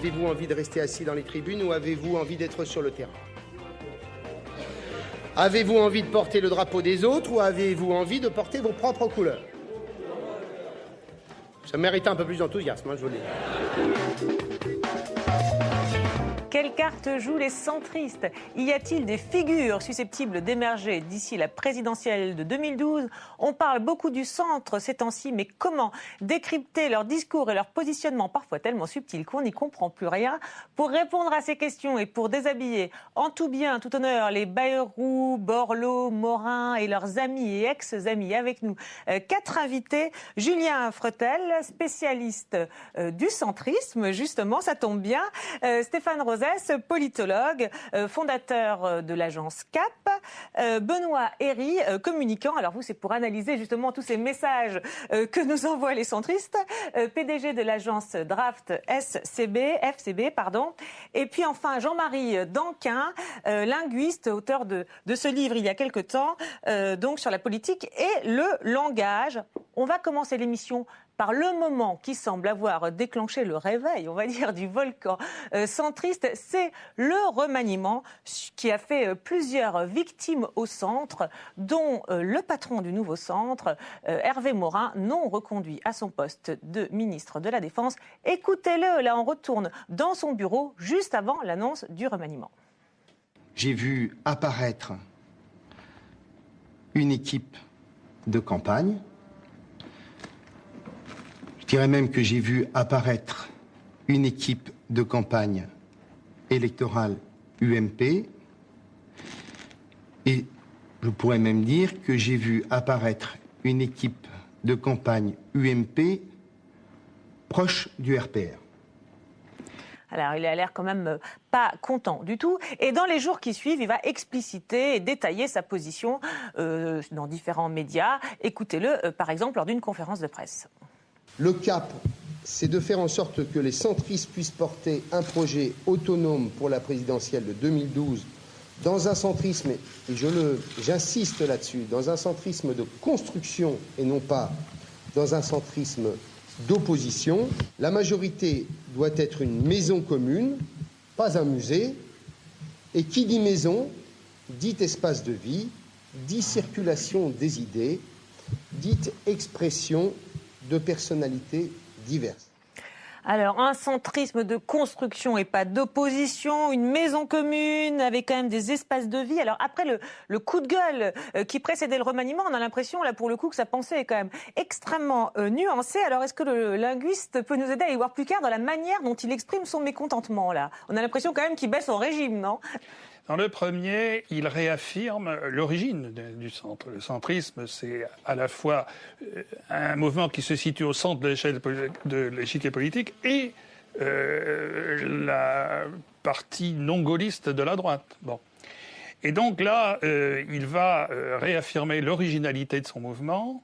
avez-vous envie de rester assis dans les tribunes ou avez-vous envie d'être sur le terrain? Avez-vous envie de porter le drapeau des autres ou avez-vous envie de porter vos propres couleurs? Ça mérite un peu plus d'enthousiasme, je vous le dis. Quelle carte jouent les centristes? Y a-t-il des figures susceptibles d'émerger d'ici la présidentielle de 2012? On parle beaucoup du centre ces temps-ci, mais comment décrypter leur discours et leur positionnement parfois tellement subtil qu'on n'y comprend plus rien? Pour répondre à ces questions et pour déshabiller en tout bien, tout honneur, les Bayrou, Borloo, Morin et leurs amis et ex-amis avec nous, 4 invités. Julien Fretel, spécialiste du centrisme, justement, ça tombe bien. Stéphane Rosès, politologue, fondateur de l'agence CAP. Benoît Héry, communicant. Alors vous, c'est pour analyser justement tous ces messages que nous envoient les centristes. PDG de l'agence Draft FCB, pardon. Et puis enfin, Jean-Marie Danquin, linguiste, auteur de ce livre il y a quelque temps, donc sur la politique et le langage. On va commencer l'émission par le moment qui semble avoir déclenché le réveil, on va dire, du volcan centriste. C'est le remaniement qui a fait plusieurs victimes au centre, dont le patron du nouveau centre, Hervé Morin, non reconduit à son poste de ministre de la Défense. Écoutez-le, là on retourne dans son bureau juste avant l'annonce du remaniement. J'ai vu apparaître une équipe de campagne. Je dirais même que j'ai vu apparaître une équipe de campagne électorale UMP et je pourrais même dire que j'ai vu apparaître une équipe de campagne UMP proche du RPR. Alors, il a l'air quand même pas content du tout. Et dans les jours qui suivent, il va expliciter et détailler sa position dans différents médias. Écoutez-le, par exemple, lors d'une conférence de presse. Le cap, c'est de faire en sorte que les centristes puissent porter un projet autonome pour la présidentielle de 2012 dans un centrisme, et j'insiste là-dessus, dans un centrisme de construction et non pas dans un centrisme d'opposition. La majorité doit être une maison commune, pas un musée. Et qui dit maison, dit espace de vie, dit circulation des idées, dit expression de personnalités diverses. Alors, un centrisme de construction et pas d'opposition, une maison commune avec quand même des espaces de vie. Alors, après le coup de gueule qui précédait le remaniement, on a l'impression, là, pour le coup, que sa pensée est quand même extrêmement nuancée. Alors, est-ce que le linguiste peut nous aider à y voir plus clair dans la manière dont il exprime son mécontentement, là? On a l'impression quand même qu'il baisse son régime, non? Dans le premier, il réaffirme l'origine du centre. Le centrisme, c'est à la fois un mouvement qui se situe au centre de l'échiquier politique et la partie non gaulliste de la droite. Bon. Et donc là, il va réaffirmer l'originalité de son mouvement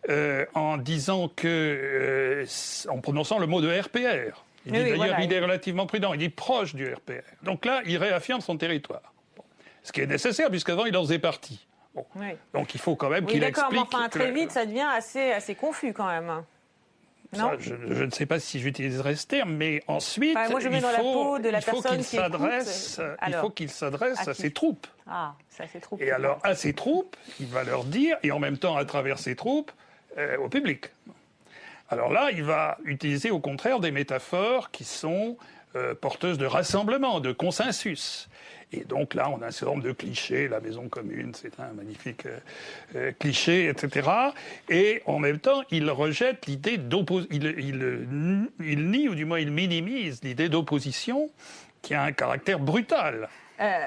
en disant que, en prononçant le mot de RPR. Il dit, d'ailleurs, il est relativement prudent, il est proche du RPR. Donc là, il réaffirme son territoire. Bon. Ce qui est nécessaire, puisqu'avant, il en faisait partie. Bon. Oui. Donc il faut quand même qu'il explique... Oui, d'accord, mais enfin, très vite, ça devient assez confus quand même. Ça, je ne sais pas si j'utiliserai ce terme, mais ensuite, moi, il faut qu'il s'adresse à ses troupes. Ah, c'est à ses troupes. Et alors, à ses troupes, il va leur dire, et en même temps, à travers ses troupes, au public. Alors là, il va utiliser au contraire des métaphores qui sont porteuses de rassemblement, de consensus. Et donc là, on a un certain nombre de clichés. La maison commune, c'est un magnifique cliché, etc. Et en même temps, il rejette l'idée d'opposition. Il nie, ou du moins il minimise l'idée d'opposition qui a un caractère brutal.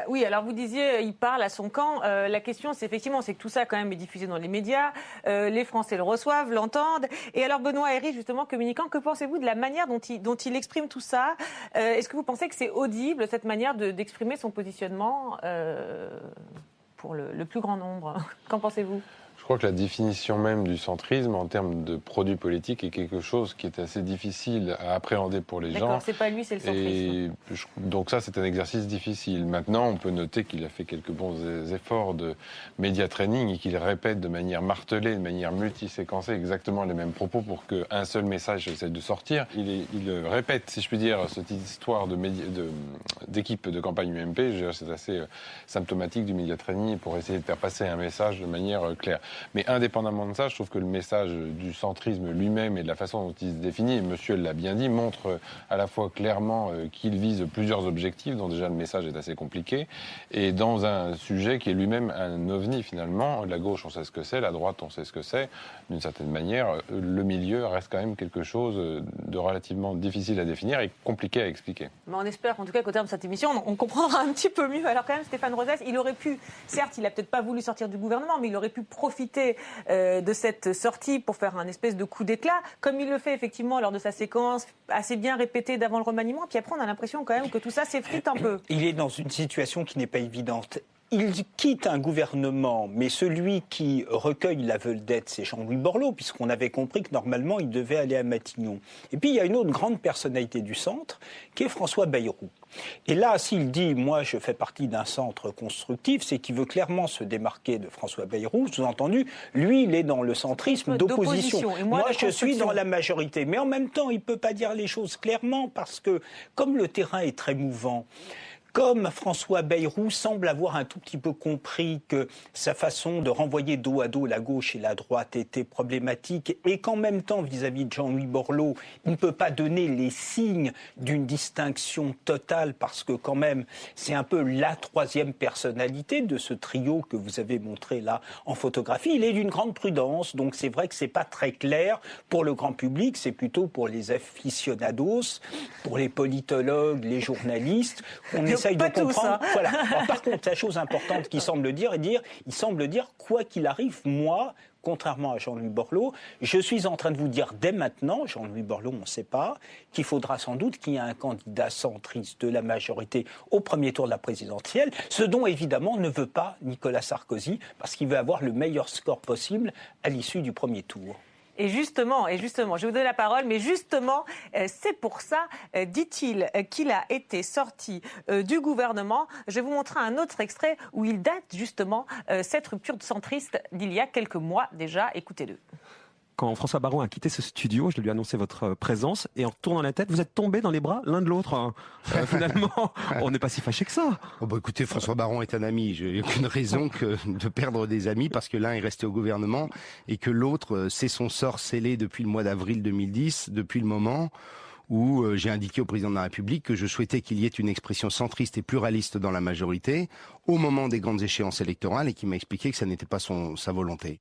Oui, alors vous disiez, il parle à son camp. La question, c'est effectivement, c'est que tout ça quand même est diffusé dans les médias. Les Français le reçoivent, l'entendent. Et alors Benoît Héry, justement, communicant, que pensez-vous de la manière dont il exprime tout ça? Est-ce que vous pensez que c'est audible, cette manière d'exprimer son positionnement pour le plus grand nombre? Qu'en pensez-vous? Je crois que la définition même du centrisme en termes de produit politique est quelque chose qui est assez difficile à appréhender pour les gens. D'accord, c'est pas lui, c'est le centrisme. Donc ça, c'est un exercice difficile. Maintenant, on peut noter qu'il a fait quelques bons efforts de média training et qu'il répète de manière martelée, de manière multiséquencée exactement les mêmes propos pour qu'un seul message essaie de sortir. Il répète, si je puis dire, cette histoire d'équipe de campagne UMP. C'est assez symptomatique du média training pour essayer de faire passer un message de manière claire. Mais indépendamment de ça, je trouve que le message du centrisme lui-même et de la façon dont il se définit, et monsieur l'a bien dit, montre à la fois clairement qu'il vise plusieurs objectifs, dont déjà le message est assez compliqué, et dans un sujet qui est lui-même un ovni finalement. La gauche, on sait ce que c'est, la droite, on sait ce que c'est. D'une certaine manière, le milieu reste quand même quelque chose de relativement difficile à définir et compliqué à expliquer. Mais on espère en tout cas qu'au terme de cette émission, on comprendra un petit peu mieux. Alors quand même, Stéphane Rosès, il aurait pu, certes, il n'a peut-être pas voulu sortir du gouvernement, mais il aurait pu profiter de cette sortie pour faire un espèce de coup d'éclat, comme il le fait effectivement lors de sa séquence assez bien répétée d'avant le remaniement. Puis après, on a l'impression quand même que tout ça s'effrite un peu. Il est dans une situation qui n'est pas évidente. Il quitte un gouvernement, mais celui qui recueille la vedette, c'est Jean-Louis Borloo, puisqu'on avait compris que normalement, il devait aller à Matignon. Et puis, il y a une autre grande personnalité du centre, qui est François Bayrou. Et là, s'il dit « moi, je fais partie d'un centre constructif », c'est qu'il veut clairement se démarquer de François Bayrou. Sous-entendu, lui, il est dans le centrisme d'opposition. Et moi, je suis dans la majorité. Mais en même temps, il ne peut pas dire les choses clairement, parce que, comme le terrain est très mouvant, comme François Bayrou semble avoir un tout petit peu compris que sa façon de renvoyer dos à dos la gauche et la droite était problématique et qu'en même temps, vis-à-vis de Jean-Louis Borloo, il ne peut pas donner les signes d'une distinction totale parce que quand même, c'est un peu la troisième personnalité de ce trio que vous avez montré là en photographie. Il est d'une grande prudence, donc c'est vrai que c'est pas très clair pour le grand public, c'est plutôt pour les aficionados, pour les politologues, les journalistes, qu'on essaye de comprendre. Tous, hein. Voilà. Alors, par contre, la chose importante qu'il semble dire, il semble dire, quoi qu'il arrive, moi, contrairement à Jean-Louis Borloo, je suis en train de vous dire dès maintenant, Jean-Louis Borloo, on ne sait pas, qu'il faudra sans doute qu'il y ait un candidat centriste de la majorité au premier tour de la présidentielle, ce dont évidemment ne veut pas Nicolas Sarkozy, parce qu'il veut avoir le meilleur score possible à l'issue du premier tour. Et justement, je vais vous donner la parole, mais justement, c'est pour ça, dit-il, qu'il a été sorti du gouvernement. Je vais vous montrer un autre extrait où il date justement cette rupture de centriste d'il y a quelques mois déjà. Écoutez-le. Quand François Baron a quitté ce studio, je lui ai annoncé votre présence et en tournant la tête, vous êtes tombés dans les bras l'un de l'autre. Finalement, on n'est pas si fâchés que ça. Oh bah écoutez, François Baron est un ami. Je n'ai aucune raison que de perdre des amis parce que l'un est resté au gouvernement et que l'autre, c'est son sort scellé depuis le mois d'avril 2010, depuis le moment où j'ai indiqué au président de la République que je souhaitais qu'il y ait une expression centriste et pluraliste dans la majorité au moment des grandes échéances électorales et qu'il m'a expliqué que ça n'était pas sa volonté.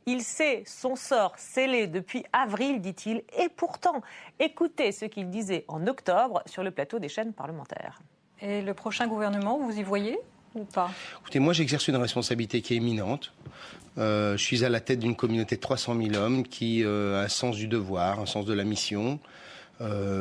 Il sait son sort scellé depuis avril, dit-il, et pourtant, écoutez ce qu'il disait en octobre sur le plateau des chaînes parlementaires. Et le prochain gouvernement, vous y voyez ou pas ? Écoutez, moi j'exerce une responsabilité qui est éminente. Je suis à la tête d'une communauté de 300 000 hommes qui a un sens du devoir, un sens de la mission.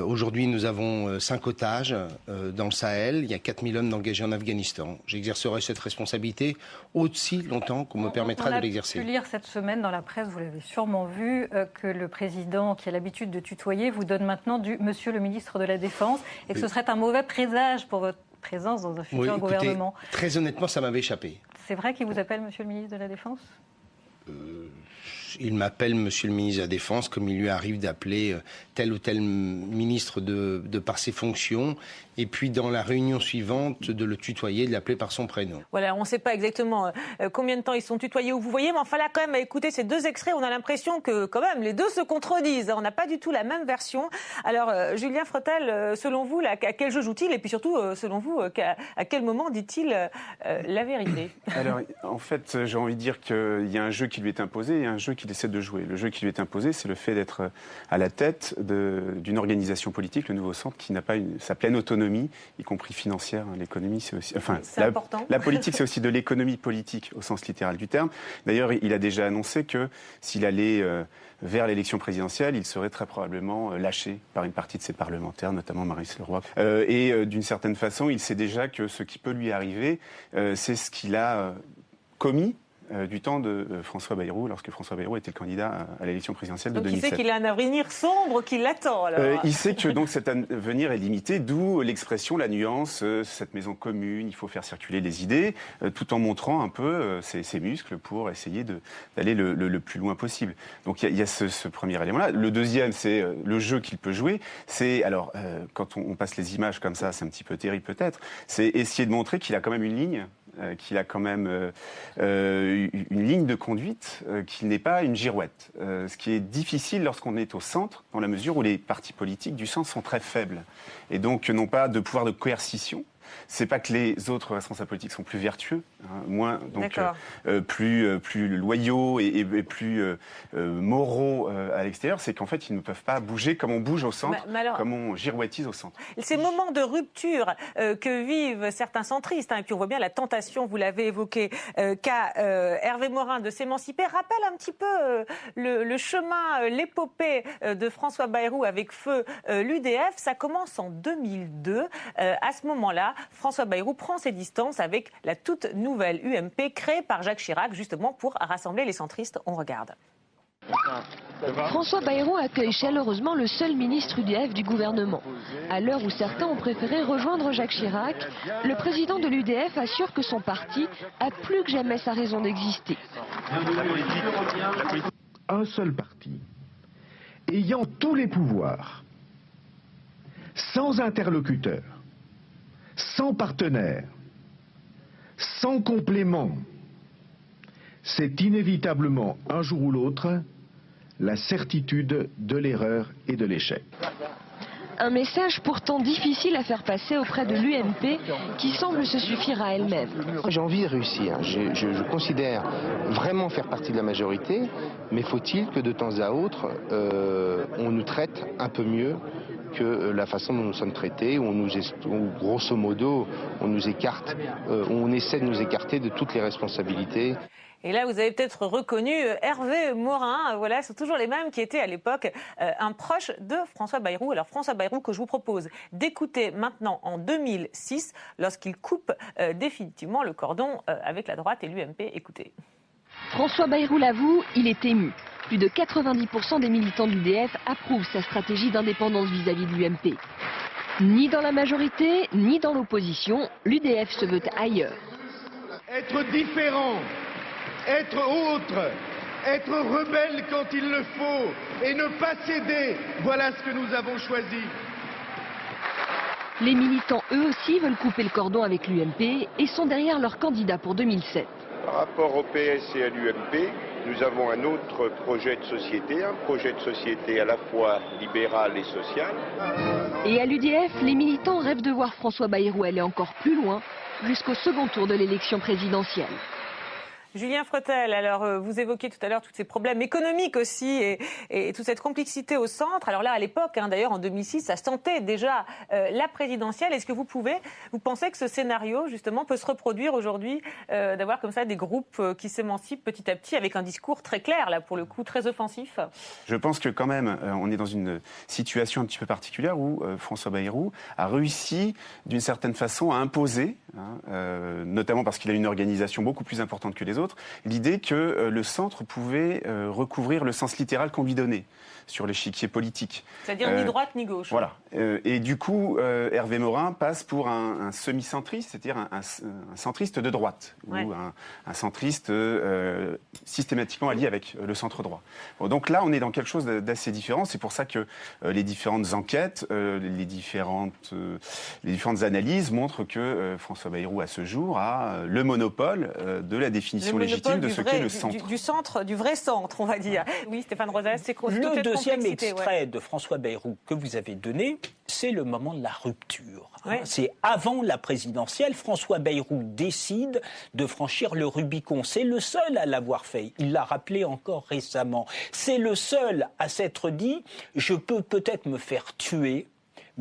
Aujourd'hui, nous avons 5 otages dans le Sahel. Il y a 4 000 hommes engagés en Afghanistan. J'exercerai cette responsabilité aussi longtemps qu'on me permettra de l'exercer. On a pu lire cette semaine dans la presse, vous l'avez sûrement vu, que le président, qui a l'habitude de tutoyer, vous donne maintenant du Monsieur le ministre de la Défense et que ce serait un mauvais présage pour votre présence dans un futur gouvernement. Très honnêtement, ça m'avait échappé. C'est vrai qu'il vous appelle Monsieur le ministre de la Défense ? Il m'appelle Monsieur le ministre de la Défense, comme il lui arrive d'appeler tel ou tel ministre de par ses fonctions, et puis dans la réunion suivante, de le tutoyer, de l'appeler par son prénom. Voilà, on ne sait pas exactement combien de temps ils sont tutoyés ou vous voyez, mais enfin là, quand même, à écouter ces deux extraits, on a l'impression que, quand même, les deux se contredisent. On n'a pas du tout la même version. Alors, Julien Freutel, selon vous, là, à quel jeu joue-t-il ? Et puis surtout, selon vous, à quel moment dit-il la vérité ? Alors, en fait, j'ai envie de dire qu'il y a un jeu qui lui est imposé et un jeu qu'il essaie de jouer. Le jeu qui lui est imposé, c'est le fait d'être à la tête d'une organisation politique, le Nouveau Centre, qui n'a pas sa pleine autonomie, y compris financière. L'économie, c'est aussi... Enfin, c'est important. La politique, c'est aussi de l'économie politique, au sens littéral du terme. D'ailleurs, il a déjà annoncé que s'il allait vers l'élection présidentielle, il serait très probablement lâché par une partie de ses parlementaires, notamment Maryse Leroy. Et d'une certaine façon, il sait déjà que ce qui peut lui arriver, c'est ce qu'il a commis du temps de François Bayrou, lorsque François Bayrou était le candidat à l'élection présidentielle de 2007. Donc il sait qu'il a un avenir sombre qui l'attend, alors. Il sait que donc cet avenir est limité, d'où l'expression, la nuance, cette maison commune, il faut faire circuler les idées, tout en montrant un peu ses muscles pour essayer d'aller le plus loin possible. Donc il y a ce premier élément-là. Le deuxième, c'est le jeu qu'il peut jouer. C'est, alors, quand on passe les images comme ça, c'est un petit peu terrible peut-être, c'est essayer de montrer qu'il a quand même une ligne, qu'il a quand même une ligne de conduite, qu'il n'est pas une girouette. Ce qui est difficile lorsqu'on est au centre, dans la mesure où les partis politiques du centre sont très faibles, et donc n'ont pas de pouvoir de coercition. C'est pas que les autres responsables politiques sont plus vertueux, moins donc plus loyaux et plus moraux à l'extérieur. C'est qu'en fait ils ne peuvent pas bouger comme on bouge au centre, comme on girouettise au centre. Ces moments de rupture que vivent certains centristes, et puis on voit bien la tentation, vous l'avez évoqué, qu'a Hervé Morin de s'émanciper, rappelle un petit peu le chemin, l'épopée de François Bayrou avec feu l'UDF. Ça commence en 2002. À ce moment-là, François Bayrou prend ses distances avec la toute nouvelle UMP créée par Jacques Chirac, justement pour rassembler les centristes. On regarde. François Bayrou accueille chaleureusement le seul ministre UDF du gouvernement. À l'heure où certains ont préféré rejoindre Jacques Chirac, le président de l'UDF assure que son parti a plus que jamais sa raison d'exister. Un seul parti, ayant tous les pouvoirs, sans interlocuteur, sans partenaire, sans complément, c'est inévitablement, un jour ou l'autre, la certitude de l'erreur et de l'échec. Un message pourtant difficile à faire passer auprès de l'UMP qui semble se suffire à elle-même. J'ai envie de réussir. Je considère vraiment faire partie de la majorité, mais faut-il que de temps à autre, on nous traite un peu mieux que la façon dont nous sommes traités, où grosso modo, on nous écarte, on essaie de nous écarter de toutes les responsabilités. Et là, vous avez peut-être reconnu Hervé Morin, voilà, c'est toujours les mêmes qui étaient à l'époque un proche de François Bayrou. Alors François Bayrou que je vous propose d'écouter maintenant en 2006, lorsqu'il coupe définitivement le cordon avec la droite et l'UMP. Écoutez. François Bayrou l'avoue, il est ému. Plus de 90% des militants de l'UDF approuvent sa stratégie d'indépendance vis-à-vis de l'UMP. Ni dans la majorité, ni dans l'opposition, l'UDF se veut ailleurs. Être différent, être autre, être rebelle quand il le faut et ne pas céder, voilà ce que nous avons choisi. Les militants, eux aussi, veulent couper le cordon avec l'UMP et sont derrière leur candidat pour 2007. Par rapport au PS et à l'UMP, nous avons un autre projet de société, un projet de société à la fois libéral et social. Et à l'UDF, les militants rêvent de voir François Bayrou aller encore plus loin, jusqu'au second tour de l'élection présidentielle. Julien Freutel, alors vous évoquiez tout à l'heure tous ces problèmes économiques aussi et toute cette complexité au centre. Alors là, à l'époque, d'ailleurs en 2006, ça sentait déjà la présidentielle. Est-ce que vous pensez que ce scénario, justement, peut se reproduire aujourd'hui, d'avoir comme ça des groupes qui s'émancipent petit à petit avec un discours très clair, là, pour le coup, très offensif ? Je pense que quand même, on est dans une situation un petit peu particulière où François Bayrou a réussi, d'une certaine façon, à imposer, notamment parce qu'il a une organisation beaucoup plus importante que les autres, l'idée que le centre pouvait recouvrir le sens littéral qu'on lui donnait sur l'échiquier politique. C'est-à-dire ni droite ni gauche. Voilà. Et du coup, Hervé Morin passe pour un semi-centriste, c'est-à-dire un centriste de droite, ouais, ou un centriste systématiquement allié avec le centre-droit. Bon, donc là, on est dans quelque chose d'assez différent. C'est pour ça que les différentes enquêtes, les différentes analyses montrent que François Bayrou, à ce jour, a le monopole de la définition légitime de ce qu'est le centre. Du centre, du vrai centre, on va dire. Oui, Stéphane Rosas, c'est quoi le deuxième extrait de François Bayrou que vous avez donné, c'est le moment de la rupture. Ouais. C'est avant la présidentielle. François Bayrou décide de franchir le Rubicon. C'est le seul à l'avoir fait. Il l'a rappelé encore récemment. C'est le seul à s'être dit « Je peux peut-être me faire tuer ».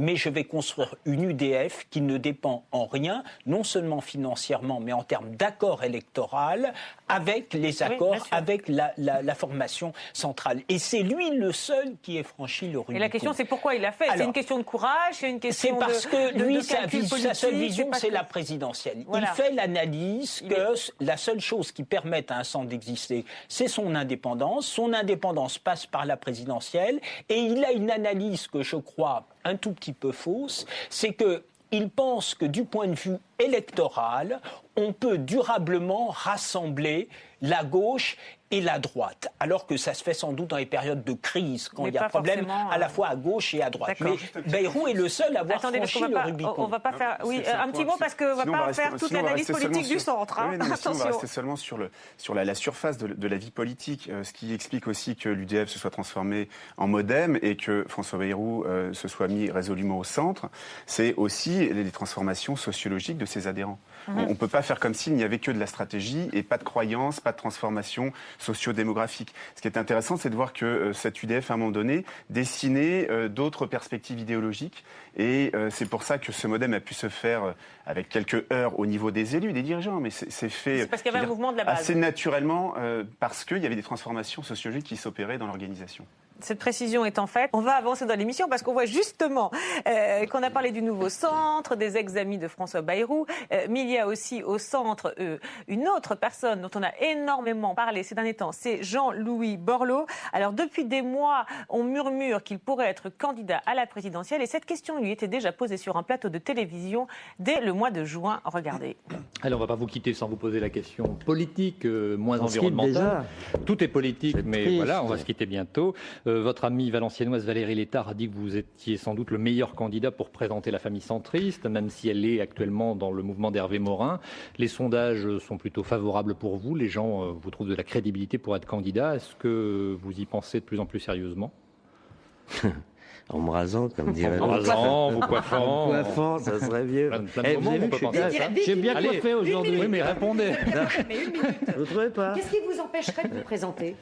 Mais je vais construire une UDF qui ne dépend en rien, non seulement financièrement, mais en termes d'accord électoral, avec les accords, avec la formation centrale. Et c'est lui le seul qui ait franchi le Rubicon. Et la question, c'est pourquoi il l'a fait. C'est une question de courage, c'est une question de... C'est parce que lui, sa seule vision, c'est la que... présidentielle. Voilà. Il fait l'analyse que la seule chose qui permette à un centre d'exister, c'est son indépendance. Son indépendance passe par la présidentielle. Et il a une analyse que je crois un tout petit peu fausse, c'est que il pense que du point de vue électoral, on peut durablement rassembler la gauche et la droite, alors que ça se fait sans doute dans les périodes de crise, quand il y a problème à la fois à gauche et à droite. Mais Bayrou est le seul à avoir franchi le Rubicon. On va pas faire... Oui, un petit mot, parce qu'on ne va pas faire toute l'analyse politique du centre. Attention. On va rester seulement sur la surface de la vie politique, ce qui explique aussi que l'UDF se soit transformé en MoDem et que François Bayrou se soit mis résolument au centre. C'est aussi les transformations sociologiques de ses adhérents. On ne peut pas faire comme s'il n'y avait que de la stratégie et pas de croyance, pas de transformation socio-démographique. Ce qui est intéressant, c'est de voir que cette UDF, à un moment donné, dessinait d'autres perspectives idéologiques. Et c'est pour ça que ce MoDem a pu se faire avec quelques heures au niveau des élus, des dirigeants. Mais c'est fait parce qu'il y avait un mouvement de la base. Assez naturellement, parce qu'il y avait des transformations sociologiques qui s'opéraient dans l'organisation. Cette précision étant faite, on va avancer dans l'émission parce qu'on voit justement qu'on a parlé du nouveau centre, des ex-amis de François Bayrou, mais il y a aussi au centre une autre personne dont on a énormément parlé ces derniers temps, c'est Jean-Louis Borloo. Alors depuis des mois, on murmure qu'il pourrait être candidat à la présidentielle et cette question lui était déjà posée sur un plateau de télévision dès le mois de juin. Regardez. Alors on ne va pas vous quitter sans vous poser la question politique, moins environnementale. Tout est politique, mais triste. Voilà, on va se quitter bientôt. Votre amie valenciennoise Valérie Létard a dit que vous étiez sans doute le meilleur candidat pour présenter la famille centriste, même si elle est actuellement dans le mouvement d'Hervé Morin. Les sondages sont plutôt favorables pour vous. Les gens vous trouvent de la crédibilité pour être candidat. Est-ce que vous y pensez de plus en plus sérieusement ? En me rasant, comme dirait en rasant, vous coiffant. En coiffant, ça serait mieux. J'ai bien coiffé aujourd'hui. Oui, mais répondez. Mais une minute. Vous ne trouvez pas ? Qu'est-ce qui vous empêcherait de vous présenter ?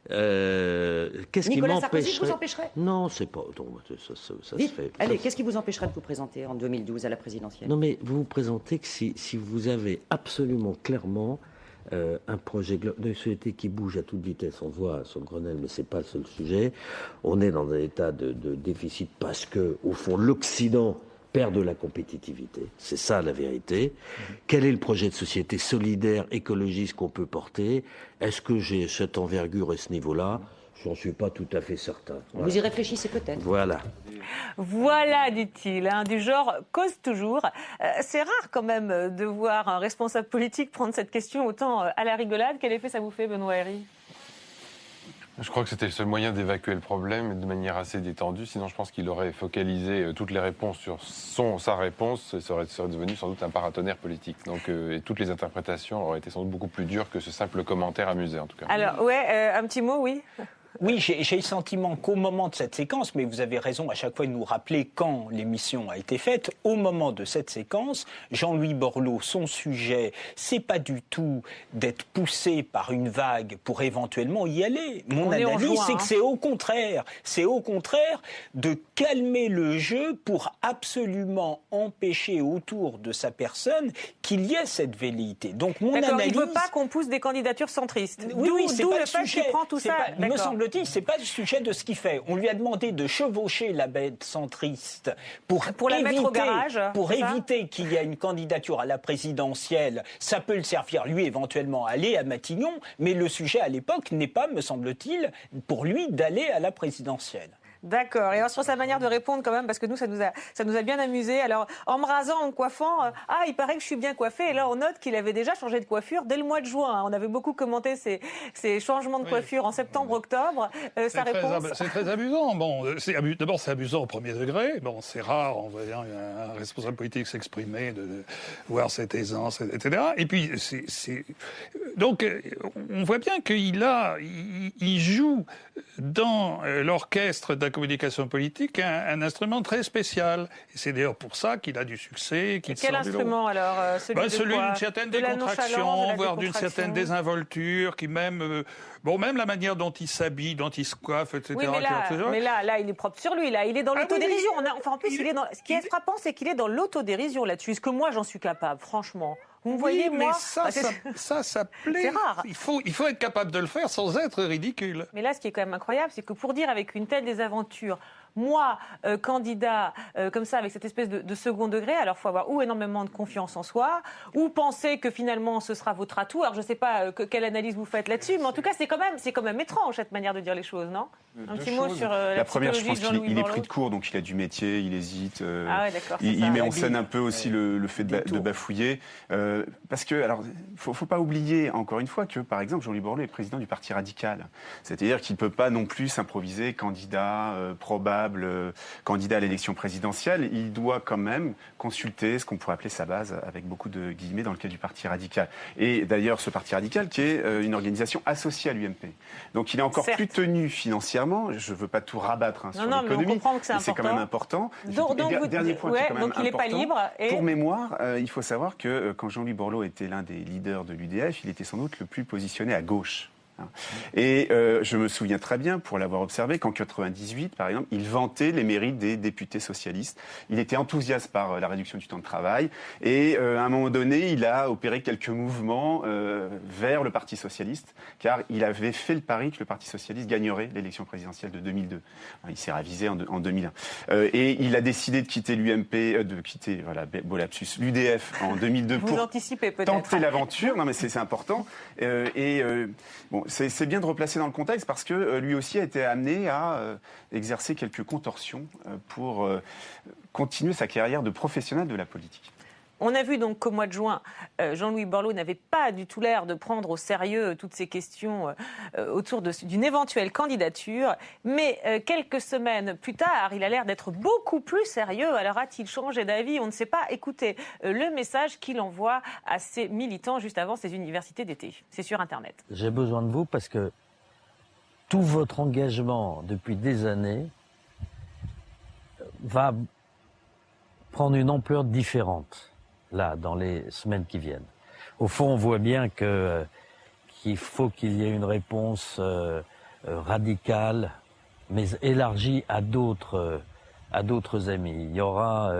Qu'est-ce Nicolas qui Sarkozy vous empêcherait ? Non, c'est pas. Non, ça se fait. Allez, qu'est-ce qui vous empêcherait de vous présenter en 2012 à la présidentielle ? Non, mais vous vous présentez que si vous avez absolument clairement un projet de société qui bouge à toute vitesse. On voit sur le Grenelle, mais c'est pas le seul sujet. On est dans un état de déficit parce que, au fond, l'Occident perd de la compétitivité. C'est ça la vérité. Quel est le projet de société solidaire, écologiste qu'on peut porter ? Est-ce que j'ai cette envergure et ce niveau-là ? J'en suis pas tout à fait certain. Voilà. Vous y réfléchissez peut-être. Voilà. Voilà, dit-il, du genre cause toujours. C'est rare quand même de voir un responsable politique prendre cette question autant à la rigolade. Quel effet ça vous fait, Benoît Héry ? Je crois que c'était le seul moyen d'évacuer le problème de manière assez détendue. Sinon, je pense qu'il aurait focalisé toutes les réponses sur sa réponse. Ça serait devenu sans doute un paratonnerre politique. Donc, et toutes les interprétations auraient été sans doute beaucoup plus dures que ce simple commentaire amusé, en tout cas. Alors, ouais, un petit mot, oui. Oui, j'ai le sentiment qu'au moment de cette séquence, mais vous avez raison à chaque fois de nous rappeler quand l'émission a été faite, au moment de cette séquence, Jean-Louis Borloo, son sujet, c'est pas du tout d'être poussé par une vague pour éventuellement y aller. Mon analyse, c'est que c'est au contraire de calmer le jeu pour absolument empêcher autour de sa personne qu'il y ait cette velléité. Donc mon analyse... il ne veut pas qu'on pousse des candidatures centristes. Oui, c'est d'où pas le fait qu'il prend tout ça. Me semble-t-il, c'est pas le sujet de ce qu'il fait. On lui a demandé de chevaucher la bête centriste pour la mettre au garage, pour éviter qu'il y ait une candidature à la présidentielle. Ça peut le servir, lui, éventuellement, à aller à Matignon, mais le sujet à l'époque n'est pas, me semble-t-il, pour lui d'aller à la présidentielle. D'accord. Et alors sur sa manière de répondre quand même, parce que nous, ça nous a bien amusé. Alors, en me rasant, en me coiffant, il paraît que je suis bien coiffée. Et là, on note qu'il avait déjà changé de coiffure dès le mois de juin. On avait beaucoup commenté ces changements de coiffure en septembre-octobre. Sa réponse... C'est très amusant. Bon, d'abord, c'est amusant au premier degré. Bon, c'est rare, en voyant un responsable politique s'exprimer, de voir cette aisance, etc. Et puis, donc, on voit bien qu'il joue dans l'orchestre de la communication politique un instrument très spécial. Et c'est d'ailleurs pour ça qu'il a du succès. Quel instrument alors celui d'une certaine décontraction, voire d'une certaine désinvolture, qui même... même la manière dont il s'habille, dont il se coiffe, etc. Oui, mais là, il est propre sur lui. Là, il est dans l'autodérision. En plus, ce qui est frappant, c'est qu'il est dans l'autodérision là-dessus. Est-ce que moi, j'en suis capable, franchement ? Vous me voyez, mais moi ça plaît. C'est rare. Il faut être capable de le faire sans être ridicule. Mais là, ce qui est quand même incroyable, c'est que pour dire avec une telle désaventure, moi, candidat comme ça, avec cette espèce de second degré, alors il faut avoir ou énormément de confiance en soi, ou penser que finalement ce sera votre atout. Alors je ne sais pas quelle analyse vous faites là-dessus, mais en tout cas c'est quand même étrange cette manière de dire les choses, non? Un petit mot sur la première, je pense qu'il est Borloo. pris de court, donc il a du métier, il hésite. Ah ouais, d'accord, il met en scène un peu aussi le fait de bafouiller. Parce que, alors, faut pas oublier, encore une fois, que par exemple, Jean-Louis Borloo est président du Parti radical. C'est-à-dire qu'il ne peut pas non plus s'improviser candidat probable, candidat à l'élection présidentielle. Il doit quand même consulter ce qu'on pourrait appeler sa base, avec beaucoup de guillemets, dans le cas du Parti radical. Et d'ailleurs, ce Parti radical qui est une organisation associée à l'UMP. Donc il est encore plus tenu financièrement. Je ne veux pas tout rabattre sur l'économie, mais c'est quand même important. Dernier point qui est quand même important. Il n'est pas libre. Pour mémoire, il faut savoir que quand Jean-Louis Borloo était l'un des leaders de l'UDF, il était sans doute le plus positionné à gauche. Et je me souviens très bien, pour l'avoir observé, qu'en 98, par exemple, il vantait les mérites des députés socialistes. Il était enthousiaste par la réduction du temps de travail. Et à un moment donné, il a opéré quelques mouvements vers le Parti socialiste, car il avait fait le pari que le Parti socialiste gagnerait l'élection présidentielle de 2002. Il s'est ravisé en 2001. Et il a décidé de quitter l'UMP, beau lapsus, l'UDF en 2002 pour tenter l'aventure. Non, mais c'est important. Bon, c'est bien de replacer dans le contexte parce que lui aussi a été amené à exercer quelques contorsions pour continuer sa carrière de professionnel de la politique. On a vu donc qu'au mois de juin, Jean-Louis Borloo n'avait pas du tout l'air de prendre au sérieux toutes ces questions autour d'une éventuelle candidature. Mais quelques semaines plus tard, il a l'air d'être beaucoup plus sérieux. Alors a-t-il changé d'avis? On ne sait pas. Écoutez le message qu'il envoie à ses militants juste avant ces universités d'été. C'est sur Internet. J'ai besoin de vous parce que tout votre engagement depuis des années va prendre une ampleur différente. Là, dans les semaines qui viennent. Au fond, on voit bien qu'il faut qu'il y ait une réponse radicale, mais élargie à d'autres amis. Il y aura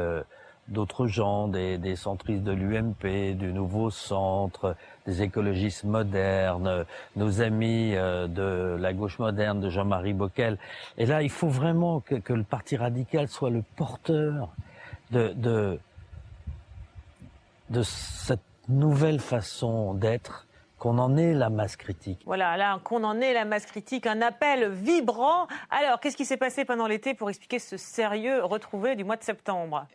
d'autres gens, des centristes de l'UMP, du Nouveau Centre, des écologistes modernes, nos amis de la gauche moderne, de Jean-Marie Bockel. Et là, il faut vraiment que le Parti radical soit le porteur de cette nouvelle façon d'être, qu'on en ait la masse critique. Voilà, là, qu'on en ait la masse critique, un appel vibrant. Alors, qu'est-ce qui s'est passé pendant l'été pour expliquer ce sérieux retrouvé du mois de septembre?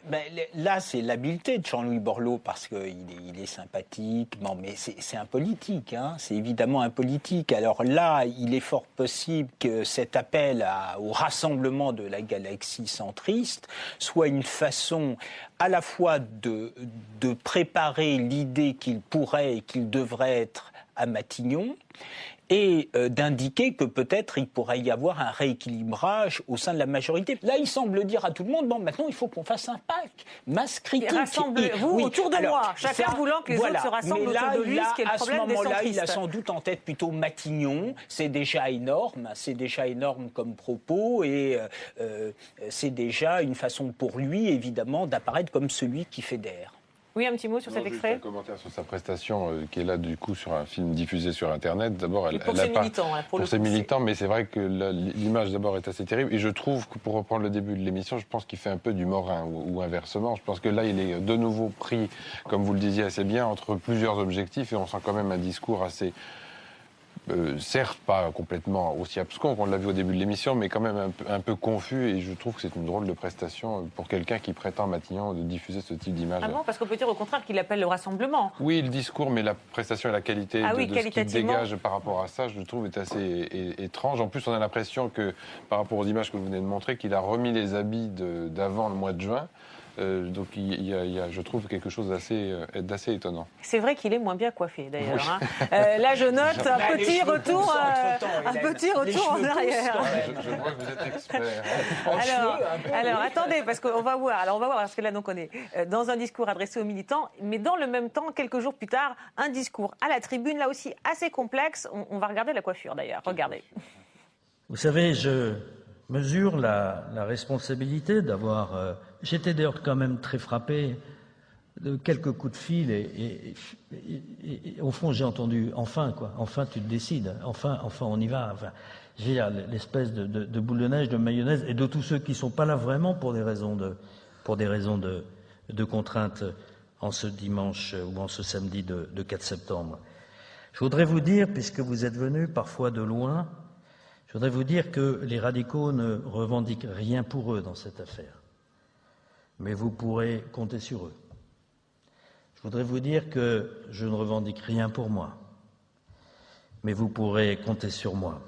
Là, c'est l'habileté de Jean-Louis Borloo, parce qu'il est sympathique, bon, mais c'est un politique, hein, c'est évidemment un politique. Alors là, il est fort possible que cet appel au rassemblement de la galaxie centriste soit une façon à la fois de préparer l'idée qu'il pourrait et qu'il devrait être à Matignon, et d'indiquer que peut-être il pourrait y avoir un rééquilibrage au sein de la majorité. Là, il semble dire à tout le monde, bon, maintenant, il faut qu'on fasse un pacte, masse critique. Rassemblez-vous autour de moi, chacun voulant que les autres se rassemblent autour de lui, ce qui est le problème des centristes. À ce moment-là, il a sans doute en tête plutôt Matignon, c'est déjà énorme comme propos, et c'est déjà une façon pour lui, évidemment, d'apparaître comme celui qui fédère. Oui, un petit mot sur cet extrait. Un commentaire sur sa prestation qui est là du coup sur un film diffusé sur Internet. D'abord, pour ses militants, pour ses militants, mais c'est vrai que l'image d'abord est assez terrible. Et je trouve que pour reprendre le début de l'émission, je pense qu'il fait un peu du Morin ou inversement. Je pense que là, il est de nouveau pris, comme vous le disiez assez bien, entre plusieurs objectifs et on sent quand même un discours assez. Certes, pas complètement aussi abscon qu'on l'a vu au début de l'émission, mais quand même un peu confus, et je trouve que c'est une drôle de prestation pour quelqu'un qui prétend à Matignon de diffuser ce type d'image. Ah bon, parce qu'on peut dire au contraire qu'il appelle le rassemblement. Oui, le discours, mais la prestation et la qualité de ce qu'il dégage par rapport à ça, je trouve, est assez étrange. En plus, on a l'impression que, par rapport aux images que vous venez de montrer, qu'il a remis les habits d'avant le mois de juin. Donc il y a, je trouve, quelque chose d'assez étonnant. C'est vrai qu'il est moins bien coiffé, d'ailleurs. Oui. Là, je note un petit retour en arrière. Je vois que vous êtes expert. Alors, attendez, parce qu'on va voir. Alors, on va voir, parce que là, donc, on est dans un discours adressé aux militants, mais dans le même temps, quelques jours plus tard, un discours à la tribune, là aussi assez complexe. On va regarder la coiffure, d'ailleurs. Regardez. Vous savez, je mesure la responsabilité d'avoir... J'étais d'ailleurs quand même très frappé quelques coups de fil et au fond j'ai entendu enfin tu te décides, enfin on y va, enfin je veux dire l'espèce de boule de neige, de mayonnaise et de tous ceux qui sont pas là vraiment pour des raisons de contraintes en ce dimanche ou en ce samedi de 4 septembre. Je voudrais vous dire, puisque vous êtes venus parfois de loin, je voudrais vous dire que les radicaux ne revendiquent rien pour eux dans cette affaire. Mais vous pourrez compter sur eux. Je voudrais vous dire que je ne revendique rien pour moi. Mais vous pourrez compter sur moi.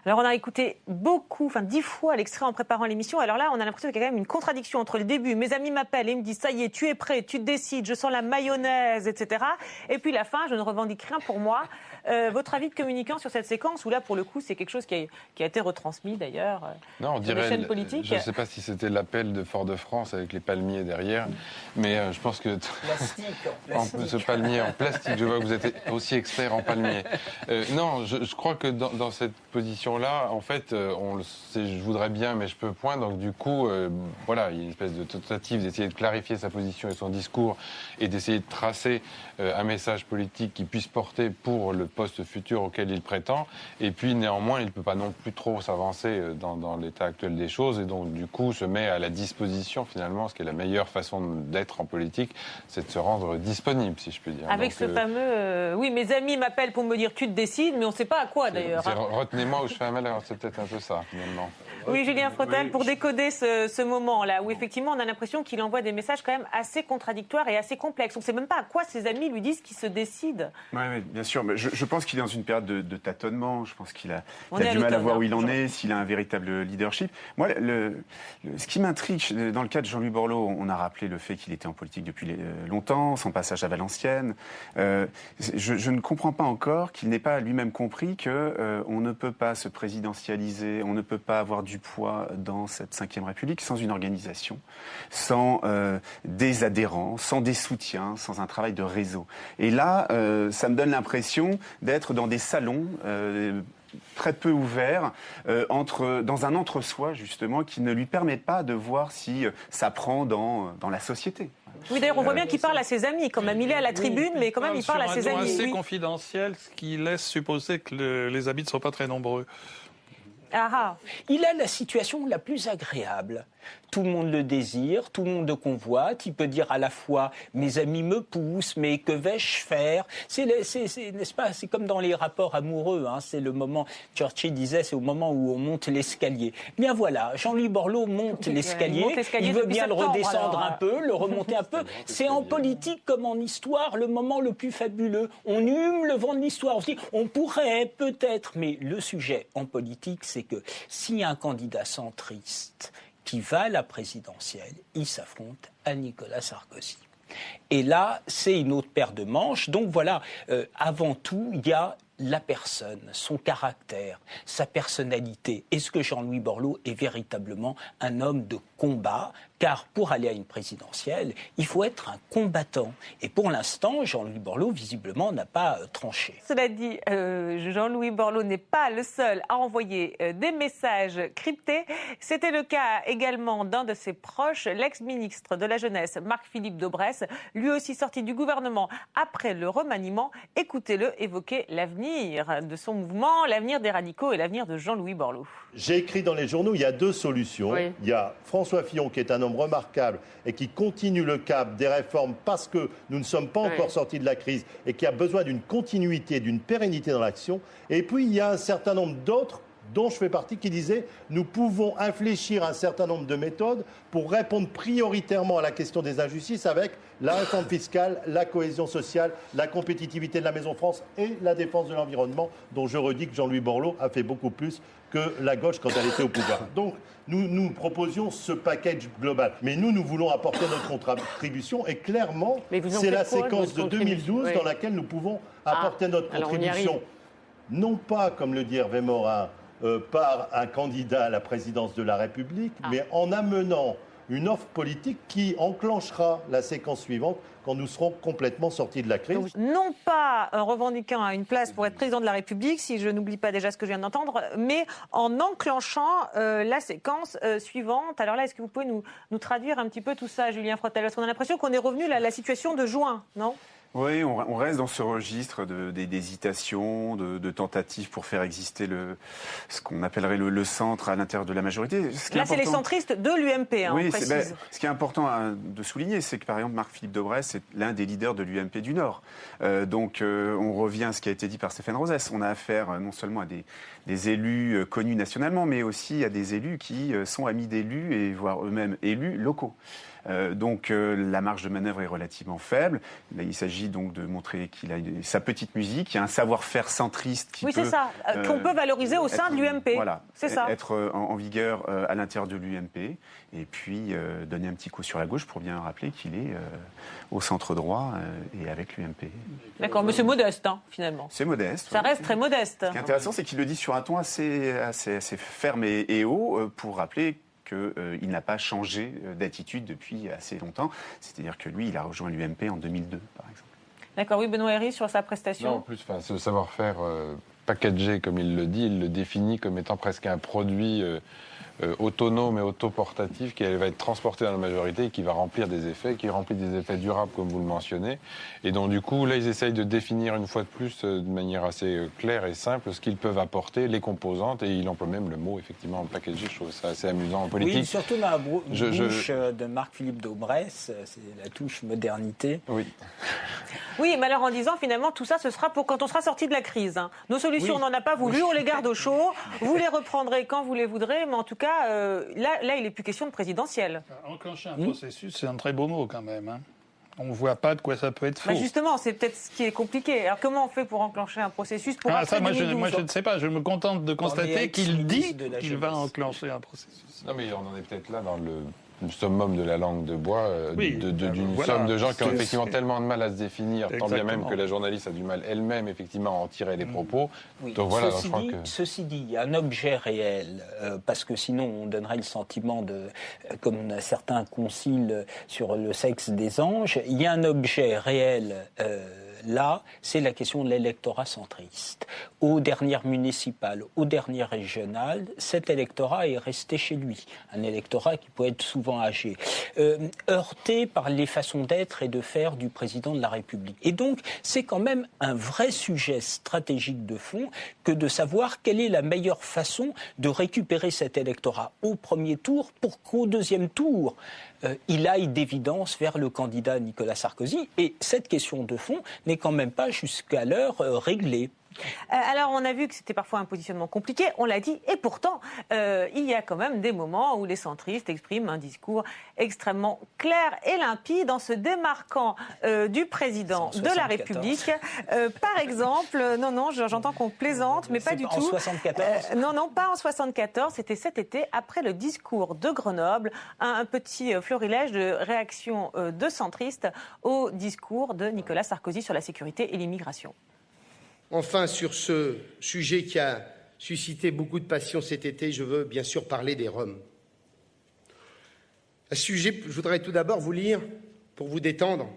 Alors on a écouté 10 fois l'extrait en préparant l'émission. Alors là, on a l'impression qu'il y a quand même une contradiction entre le début. Mes amis m'appellent et me disent « ça y est, tu es prêt, tu te décides, je sens la mayonnaise, etc. » Et puis la fin, je ne revendique rien pour moi. Votre avis de communicant sur cette séquence, où là, pour le coup, c'est quelque chose qui a été retransmis d'ailleurs sur les chaînes politiques. Je ne sais pas si c'était l'appel de Fort-de-France avec les palmiers derrière, mais je pense que... Plastique. Ce palmier en plastique, je vois que vous êtes aussi expert en palmier. Non, je crois que dans cette position-là, en fait, on le sait, je voudrais bien, mais je peux point. Donc du coup, voilà, il y a une espèce de tentative d'essayer de clarifier sa position et son discours et d'essayer de tracer un message politique qui puisse porter pour le poste futur auquel il prétend. Et puis néanmoins, il ne peut pas non plus trop s'avancer dans l'état actuel des choses et donc du coup se met à la disposition finalement, ce qui est la meilleure façon d'être en politique, c'est de se rendre disponible, si je puis dire. Avec ce fameux... oui, mes amis m'appellent pour me dire tu te décides, mais on ne sait pas à quoi d'ailleurs. Retenez-moi où je fais un malheur, c'est peut-être un peu ça finalement. Oui, Julien Frottel, pour décoder ce moment-là, où effectivement on a l'impression qu'il envoie des messages quand même assez contradictoires et assez complexes. On ne sait même pas à quoi ses amis lui disent qu'il se décide. Oui, bien sûr. Mais je pense qu'il est dans une période de tâtonnement. Je pense qu'il a du mal à voir où il en est, s'il a un véritable leadership. Moi, ce qui m'intrigue, dans le cas de Jean-Louis Borloo, on a rappelé le fait qu'il était en politique depuis longtemps, son passage à Valenciennes. Je ne comprends pas encore qu'il n'ait pas lui-même compris qu'on ne peut pas se présidentialiser, on ne peut pas avoir du poids dans cette Ve République sans une organisation, sans des adhérents, sans des soutiens, sans un travail de réseau. Et là, ça me donne l'impression d'être dans des salons très peu ouverts, dans un entre-soi, justement, qui ne lui permet pas de voir si ça prend dans la société. Oui, d'ailleurs, on voit bien qu'il parle à ses amis, quand même. Il est à la tribune, mais quand même, il parle à ses amis. C'est assez confidentiel, ce qui laisse supposer que les amis ne sont pas très nombreux. Il a la situation la plus agréable. Tout le monde le désire, tout le monde le convoite. Il peut dire à la fois « mes amis me poussent, mais que vais-je faire ?» n'est-ce pas, c'est comme dans les rapports amoureux. Hein, c'est le moment, Churchill disait, c'est au moment où on monte l'escalier. Bien voilà, Jean-Louis Borloo monte l'escalier. Il veut bien le redescendre un peu, le remonter un peu. C'est en politique comme en histoire le moment le plus fabuleux. On hume le vent de l'histoire. On se dit, on pourrait peut-être, mais le sujet en politique, c'est que s'il y a un candidat centriste qui va à la présidentielle, il s'affronte à Nicolas Sarkozy. Et là, c'est une autre paire de manches. Donc voilà, avant tout, il y a la personne, son caractère, sa personnalité. Est-ce que Jean-Louis Borloo est véritablement un homme de combat ? Car pour aller à une présidentielle, il faut être un combattant. Et pour l'instant, Jean-Louis Borloo, visiblement, n'a pas tranché. Cela dit, Jean-Louis Borloo n'est pas le seul à envoyer des messages cryptés. C'était le cas également d'un de ses proches, l'ex-ministre de la Jeunesse, Marc-Philippe Daubresse, lui aussi sorti du gouvernement après le remaniement. Écoutez-le évoquer l'avenir de son mouvement, l'avenir des radicaux et l'avenir de Jean-Louis Borloo. J'ai écrit dans les journaux, il y a deux solutions. Oui. Il y a François Fillon qui est un homme remarquable et qui continue le cap des réformes parce que nous ne sommes pas encore sortis de la crise et qui a besoin d'une continuité, d'une pérennité dans l'action. Et puis il y a un certain nombre d'autres dont je fais partie, qui disaient « Nous pouvons infléchir un certain nombre de méthodes pour répondre prioritairement à la question des injustices avec la réforme fiscale, la cohésion sociale, la compétitivité de la Maison France et la défense de l'environnement, dont je redis que Jean-Louis Borloo a fait beaucoup plus que la gauche quand elle était au pouvoir. » Donc, nous proposions ce package global. Mais nous voulons apporter notre contribution et clairement, c'est la séquence de 2012 dans laquelle nous pouvons apporter notre contribution. Non pas, comme le dit Hervé Morin, par un candidat à la présidence de la République, mais en amenant une offre politique qui enclenchera la séquence suivante quand nous serons complètement sortis de la crise. Non pas en revendiquant une place pour être président de la République, si je n'oublie pas déjà ce que je viens d'entendre, mais en enclenchant la séquence suivante. Alors là, est-ce que vous pouvez nous traduire un petit peu tout ça, Julien Frottel? Parce qu'on a l'impression qu'on est revenu à la situation de juin, non ? Oui, on reste dans ce registre d'hésitation, de tentatives pour faire exister ce qu'on appellerait le centre à l'intérieur de la majorité. Là, c'est les centristes de l'UMP, oui, on précise. Ce qui est important de souligner, c'est que par exemple, Marc-Philippe Daubresse est l'un des leaders de l'UMP du Nord. Donc, on revient à ce qui a été dit par Stéphane Rosès. On a affaire non seulement à des élus connus nationalement, mais aussi à des élus qui sont amis d'élus et voire eux-mêmes élus locaux. Donc la marge de manœuvre est relativement faible. Là, il s'agit donc de montrer qu'il a sa petite musique, il y a un savoir-faire centriste qui c'est ça, qu'on peut valoriser au sein de l'UMP. Voilà, c'est ça. Être en vigueur à l'intérieur de l'UMP et puis donner un petit coup sur la gauche pour bien rappeler qu'il est au centre droit et avec l'UMP. D'accord, mais c'est modeste finalement. C'est modeste. Ça reste très modeste. Ce qui est intéressant, c'est qu'il le dit sur un ton assez ferme et haut pour rappeler qu'il n'a pas changé d'attitude depuis assez longtemps. C'est-à-dire que lui, il a rejoint l'UMP en 2002, par exemple. D'accord, oui, Benoît Héry, sur sa prestation. Non, en plus, ce savoir-faire packagé, comme il le dit, il le définit comme étant presque un produit autonome et autoportatif qui va être transporté dans la majorité et qui va remplir des effets, qui remplit des effets durables, comme vous le mentionnez. Et donc, du coup, là, ils essayent de définir une fois de plus, de manière assez claire et simple, ce qu'ils peuvent apporter, les composantes, et il emploie même le mot, effectivement, packagé. Je trouve ça assez amusant en politique. Oui, surtout dans la bouche de Marc-Philippe Daubresse, c'est la touche modernité. Oui. Oui, mais alors en disant, finalement, tout ça, ce sera pour quand on sera sorti de la crise. Nos solutions, on n'en a pas voulu, on les garde au chaud. Vous les reprendrez quand vous les voudrez, mais en tout cas, là, il n'est plus question de présidentielle. Enclencher un processus, c'est un très beau mot quand même. On ne voit pas de quoi ça peut être faux. Justement, c'est peut-être ce qui est compliqué. Alors comment on fait pour enclencher un processus pour ça, moi, je ne sais pas. Je me contente de constater qu'il dit qu'il va enclencher un processus. Non, mais on en est peut-être là dans le summum de la langue de bois, d'une somme de gens qui ont effectivement tellement de mal à se définir, tant bien même que la journaliste a du mal elle-même effectivement à en tirer les propos. Oui. Donc voilà, ceci dit, il y a un objet réel, parce que sinon on donnerait le sentiment comme certains concilent sur le sexe des anges, il y a un objet réel là, c'est la question de l'électorat centriste. Aux dernières municipales, aux dernières régionales, cet électorat est resté chez lui. Un électorat qui peut être souvent âgé, heurté par les façons d'être et de faire du président de la République. Et donc, c'est quand même un vrai sujet stratégique de fond que de savoir quelle est la meilleure façon de récupérer cet électorat au premier tour pour qu'au deuxième tour, il aille d'évidence vers le candidat Nicolas Sarkozy. Et cette question de fond n'est quand même pas jusqu'à l'heure réglée. Alors, on a vu que c'était parfois un positionnement compliqué, on l'a dit, et pourtant, il y a quand même des moments où les centristes expriment un discours extrêmement clair et limpide en se démarquant du président de la République. Par exemple, non, j'entends qu'on plaisante, mais pas du tout. En 74 Non, pas en 74, c'était cet été, après le discours de Grenoble, un petit florilège de réactions de centristes au discours de Nicolas Sarkozy sur la sécurité et l'immigration. Enfin, sur ce sujet qui a suscité beaucoup de passion cet été, je veux bien sûr parler des Roms. À ce sujet, je voudrais tout d'abord vous lire, pour vous détendre,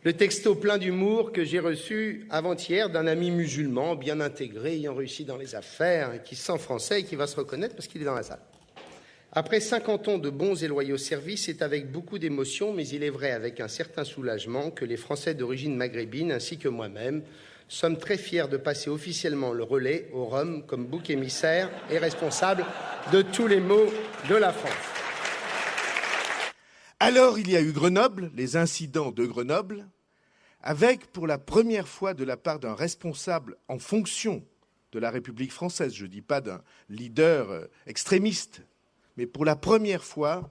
le texto plein d'humour que j'ai reçu avant-hier d'un ami musulman bien intégré, ayant réussi dans les affaires, qui sent français et qui va se reconnaître parce qu'il est dans la salle. Après 50 ans de bons et loyaux services, c'est avec beaucoup d'émotion, mais il est vrai avec un certain soulagement, que les Français d'origine maghrébine, ainsi que moi-même, sommes très fiers de passer officiellement le relais aux Roms comme bouc émissaire et responsable de tous les maux de la France. Alors, il y a eu Grenoble, les incidents de Grenoble, avec, pour la première fois de la part d'un responsable en fonction de la République française, je ne dis pas d'un leader extrémiste, mais pour la première fois,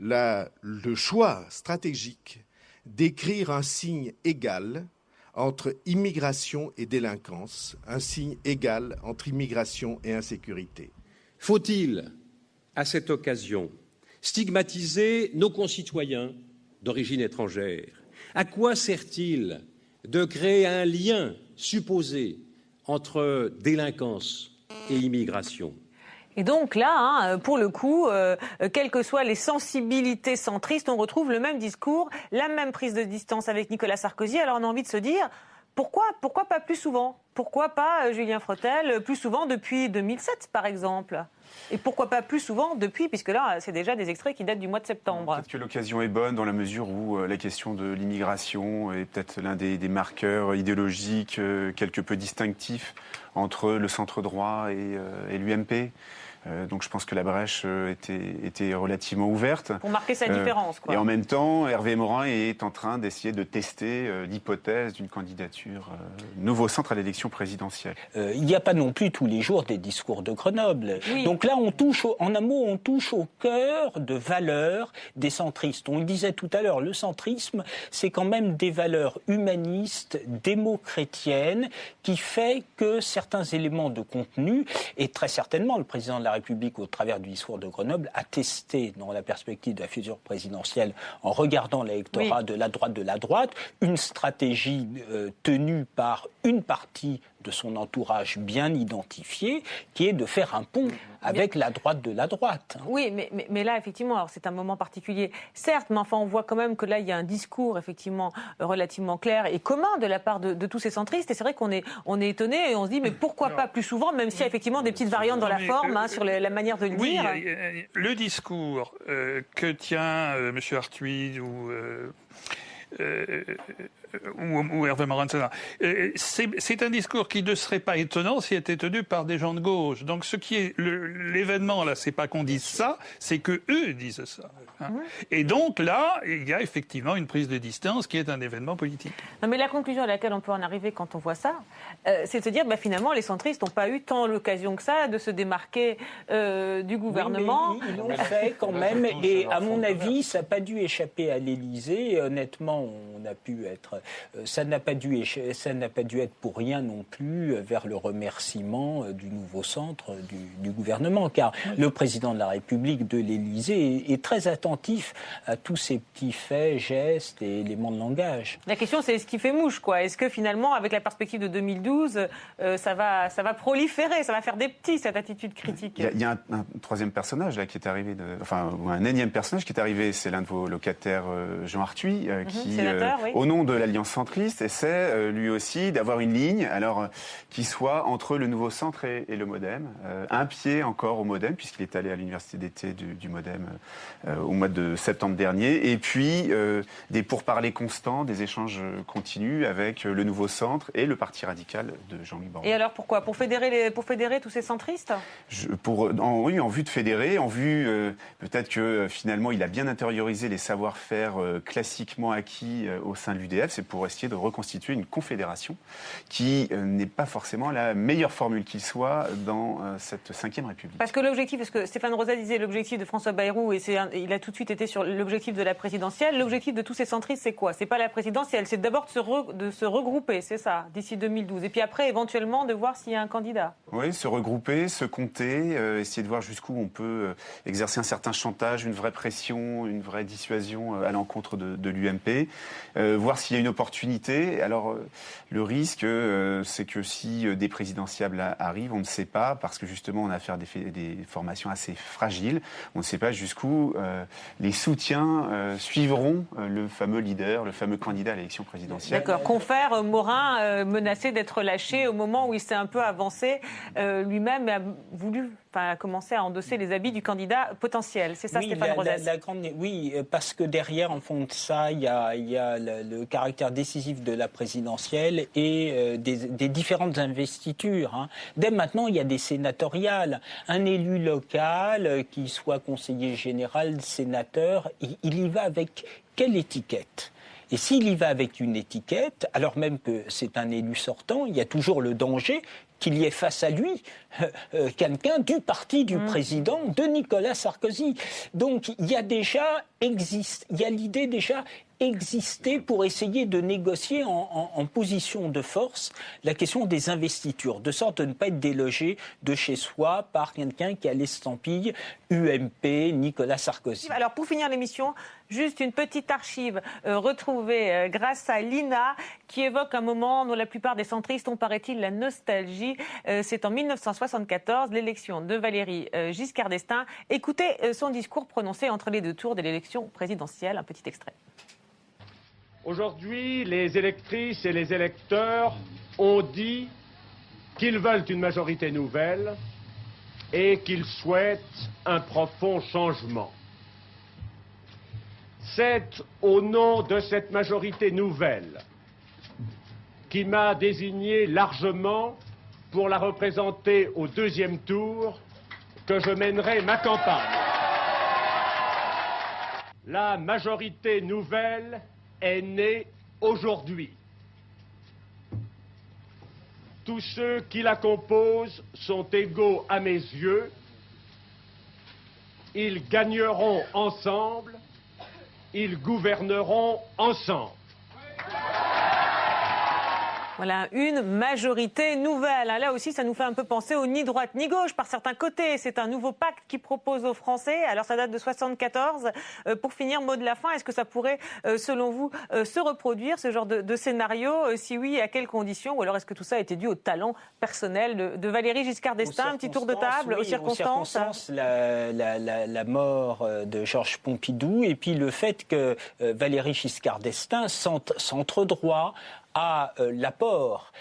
le choix stratégique d'écrire un signe égal entre immigration et délinquance, un signe égal entre immigration et insécurité. Faut-il, à cette occasion, stigmatiser nos concitoyens d'origine étrangère? À quoi sert-il de créer un lien supposé entre délinquance et immigration? Et donc là, pour le coup, quelles que soient les sensibilités centristes, on retrouve le même discours, la même prise de distance avec Nicolas Sarkozy. Alors on a envie de se dire, pourquoi pas plus souvent ? Pourquoi pas Julien Freutel plus souvent depuis 2007, par exemple ? Et pourquoi pas plus souvent depuis, puisque là, c'est déjà des extraits qui datent du mois de septembre. Peut-être que l'occasion est bonne dans la mesure où la question de l'immigration est peut-être l'un des marqueurs idéologiques quelque peu distinctifs entre le centre droit et l'UMP. Donc je pense que la brèche était relativement ouverte. Pour marquer sa différence, quoi. Et en même temps, Hervé Morin est en train d'essayer de tester l'hypothèse d'une candidature nouveau centre à l'élection présidentielle. Il n'y a pas non plus tous les jours des discours de Grenoble. Oui. Donc là, on touche au cœur de valeurs des centristes. On le disait tout à l'heure, le centrisme, c'est quand même des valeurs humanistes, démo-chrétiennes, qui fait que certains éléments de contenu, et très certainement le président de la République, au travers du discours de Grenoble, a testé, dans la perspective de la future présidentielle, en regardant l'électorat de la droite, une stratégie tenue par une partie de son entourage bien identifié, qui est de faire un pont avec la droite de la droite. Oui, mais là, effectivement, alors c'est un moment particulier, certes, mais enfin, on voit quand même que là, il y a un discours, effectivement, relativement clair et commun de la part de tous ces centristes, et c'est vrai qu'on est étonné, et on se dit, mais pourquoi pas plus souvent, même s'il y a effectivement des petites variantes dans la forme, sur la manière de le dire. Oui, le discours que tient M. Arthuis ou Hervé Morin, c'est un discours qui ne serait pas étonnant s'il était tenu par des gens de gauche. Donc ce qui est l'événement là, c'est pas qu'on dise ça, c'est que eux disent ça. Et donc là, il y a effectivement une prise de distance qui est un événement politique. Non, mais la conclusion à laquelle on peut en arriver quand on voit ça, c'est de se dire, finalement, les centristes n'ont pas eu tant l'occasion que ça de se démarquer du gouvernement. Oui, mais ils l'ont fait quand même, et à mon avis, ça n'a pas dû échapper à l'Élysée. Et honnêtement, ça n'a pas dû être pour rien non plus vers le remerciement du nouveau centre du gouvernement, car le président de la République de l'Élysée est très attentif à tous ces petits faits, gestes et éléments de langage. La question, c'est ce qui fait mouche, quoi. Est-ce que finalement, avec la perspective de 2012, ça va proliférer, ça va faire des petits, cette attitude critique? Il y a un troisième personnage là qui est arrivé, ou un énième personnage qui est arrivé, c'est l'un de vos locataires, Jean Arthuis, qui, au nom de l'Alliance centriste, essaie lui aussi d'avoir une ligne, qui soit entre le nouveau centre et le MoDem, un pied encore au MoDem, puisqu'il est allé à l'université d'été du MoDem au mois de septembre dernier, et puis des pourparlers constants, des échanges continus avec le nouveau centre et le parti radical de Jean-Louis Borloo. Et alors pourquoi ? Pour fédérer tous ces centristes ? Oui, en vue de fédérer, en vue peut-être que finalement il a bien intériorisé les savoir-faire classiquement acquis au sein de l'UDF, c'est pour essayer de reconstituer une confédération qui n'est pas forcément la meilleure formule qui soit dans cette 5e République. Parce que l'objectif, parce que Stéphane Rosa disait l'objectif de François Bayrou, et il a tout de suite été sur l'objectif de la présidentielle, l'objectif de tous ces centristes, c'est quoi ? C'est pas la présidentielle, c'est d'abord de se regrouper, c'est ça, d'ici 2012. Et puis après, éventuellement, de voir s'il y a un candidat. Oui, se regrouper, se compter, essayer de voir jusqu'où on peut exercer un certain chantage, une vraie pression, une vraie dissuasion à l'encontre de l'UMP, voir s'il y a une opportunité. Alors, le risque, c'est que si des présidentiables arrivent, on ne sait pas, parce que justement, on a affaire à des formations assez fragiles, on ne sait pas jusqu'où les soutiens suivront le fameux leader, le fameux candidat à l'élection présidentielle. D'accord. Confère Morin menacé d'être lâché au moment où il s'est un peu avancé lui-même et a commencé à endosser les habits du candidat potentiel. C'est ça, Stéphane Rosès ? Oui, parce que derrière, en fond de ça, il y a le caractère décisif de la présidentielle et des différentes investitures. Dès maintenant, il y a des sénatoriales. Un élu local, qui soit conseiller général, sénateur, il y va avec quelle étiquette ? Et s'il y va avec une étiquette, alors même que c'est un élu sortant, il y a toujours le danger qu'il y ait face à lui quelqu'un du parti du président, de Nicolas Sarkozy. Donc il y a l'idée déjà existé pour essayer de négocier en position de force la question des investitures, de sorte à ne pas être délogé de chez soi par quelqu'un qui a l'estampille UMP, Nicolas Sarkozy. Alors pour finir l'émission, juste une petite archive retrouvée grâce à Lina qui évoque un moment dont la plupart des centristes ont, paraît-il, la nostalgie. C'est en 1974, l'élection de Valéry Giscard d'Estaing. Écoutez son discours prononcé entre les deux tours de l'élection présidentielle. Un petit extrait. Aujourd'hui, les électrices et les électeurs ont dit qu'ils veulent une majorité nouvelle et qu'ils souhaitent un profond changement. C'est au nom de cette majorité nouvelle qui m'a désigné largement pour la représenter au deuxième tour que je mènerai ma campagne. La majorité nouvelle est née aujourd'hui. Tous ceux qui la composent sont égaux à mes yeux. Ils gagneront ensemble. Ils gouverneront ensemble. Voilà, une majorité nouvelle. Là aussi, ça nous fait un peu penser au ni droite ni gauche par certains côtés. C'est un nouveau pacte qui propose aux Français. Alors, ça date de 1974. Pour finir, mot de la fin, est-ce que ça pourrait, selon vous, se reproduire, ce genre de scénario? Si oui, à quelles conditions? Ou alors, est-ce que tout ça a été dû au talent personnel de Valéry Giscard d'Estaing? Un petit tour de table, oui, aux circonstances. La mort de Georges Pompidou et puis le fait que Valéry Giscard d'Estaing, centre droit, à l'apport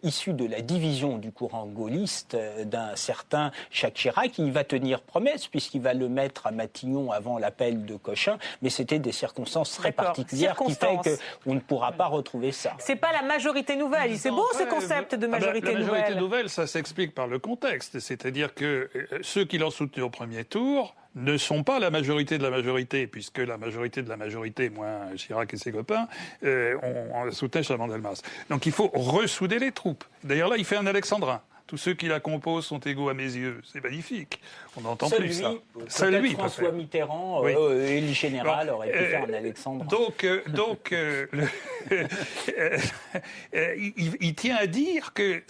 issu de la division du courant gaulliste d'un certain Jacques Chirac. Il va tenir promesse puisqu'il va le mettre à Matignon avant l'appel de Cochin, mais c'était des circonstances très particulières qui fait qu'on ne pourra pas retrouver ça. C'est pas la majorité nouvelle. C'est beau ce concept de majorité nouvelle. La majorité nouvelle, ça s'explique par le contexte. C'est-à-dire que ceux qui l'ont soutenu au premier tour ne sont pas la majorité de la majorité, puisque la majorité de la majorité, moins Chirac et ses copains, ont soutenu Chaban-Delmas. Donc il faut ressouder les troupes. D'ailleurs là, il fait un alexandrin. Tous ceux qui la composent sont égaux à mes yeux. C'est magnifique. On n'entend plus ça. Seul lui, François Mitterrand, et le général aurait pu faire un alexandrin. Il tient à dire que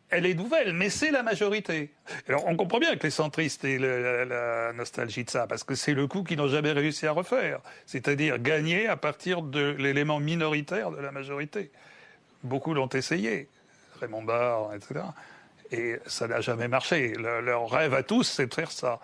elle est nouvelle, mais c'est la majorité. Alors, on comprend bien que les centristes aient la nostalgie de ça, parce que c'est le coup qu'ils n'ont jamais réussi à refaire. C'est-à-dire gagner à partir de l'élément minoritaire de la majorité. Beaucoup l'ont essayé, Raymond Barre, etc. Et ça n'a jamais marché. Leur rêve à tous, c'est de faire ça.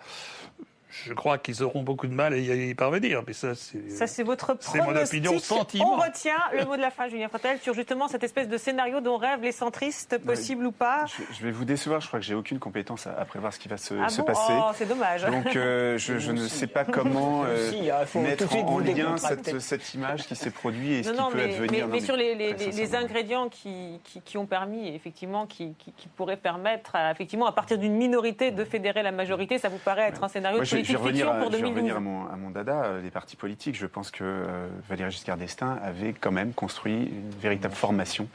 Je crois qu'ils auront beaucoup de mal à y parvenir. Mais ça, c'est votre pronostic. C'est mon opinion sentiment. On retient le mot de la fin, Julien Frottel, sur justement cette espèce de scénario dont rêvent les centristes, possible ou pas. Je vais vous décevoir. Je crois que j'ai aucune compétence à prévoir ce qui va se passer. Oh, c'est dommage. Donc, je ne sais pas comment mettre en lien cette image qui s'est produite et ce qui peut advenir. Mais sur les ingrédients qui ont permis, effectivement, qui pourraient permettre, effectivement, à partir d'une minorité, de fédérer la majorité, ça vous paraît être un scénario de politique fiction pour 2012 ? Je vais revenir à mon dada, les partis politiques. Je pense que Valéry Giscard d'Estaing avait quand même construit une véritable formation,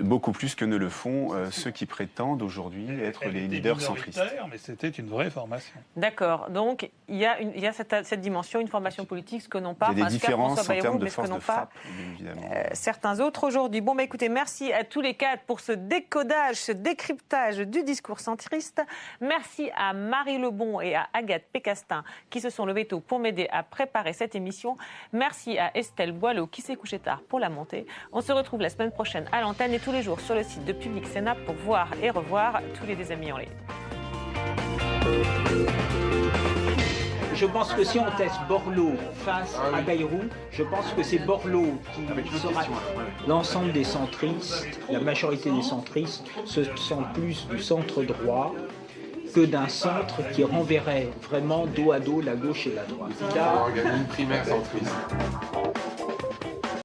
beaucoup plus que ne le font ceux qui prétendent aujourd'hui être les leaders centristes. Mais c'était une vraie formation. D'accord. Donc, il y a cette dimension, une formation politique, ce que n'ont pas. Il y a des différences en termes de force de frappe, bien évidemment. Certains autres aujourd'hui. Bon, écoutez, merci à tous les quatre pour ce décodage, ce décryptage du discours centriste. Merci à Marie Lebon et à Agathe Pécastin qui se sont levés tôt pour m'aider à préparer cette émission. Merci à Estelle Boileau qui s'est couchée tard pour la monter. On se retrouve la semaine prochaine à l'antenne et tous les jours sur le site de Public Sénat pour voir et revoir tous les Des Amis en ligne. Je pense que si on teste Borloo face à Bayrou, je pense que c'est Borloo qui sera l'ensemble des centristes, la majorité des centristes se sent plus du centre droit que d'un centre qui renverrait vraiment dos à dos la gauche et la droite. On va organiser une primaire centriste.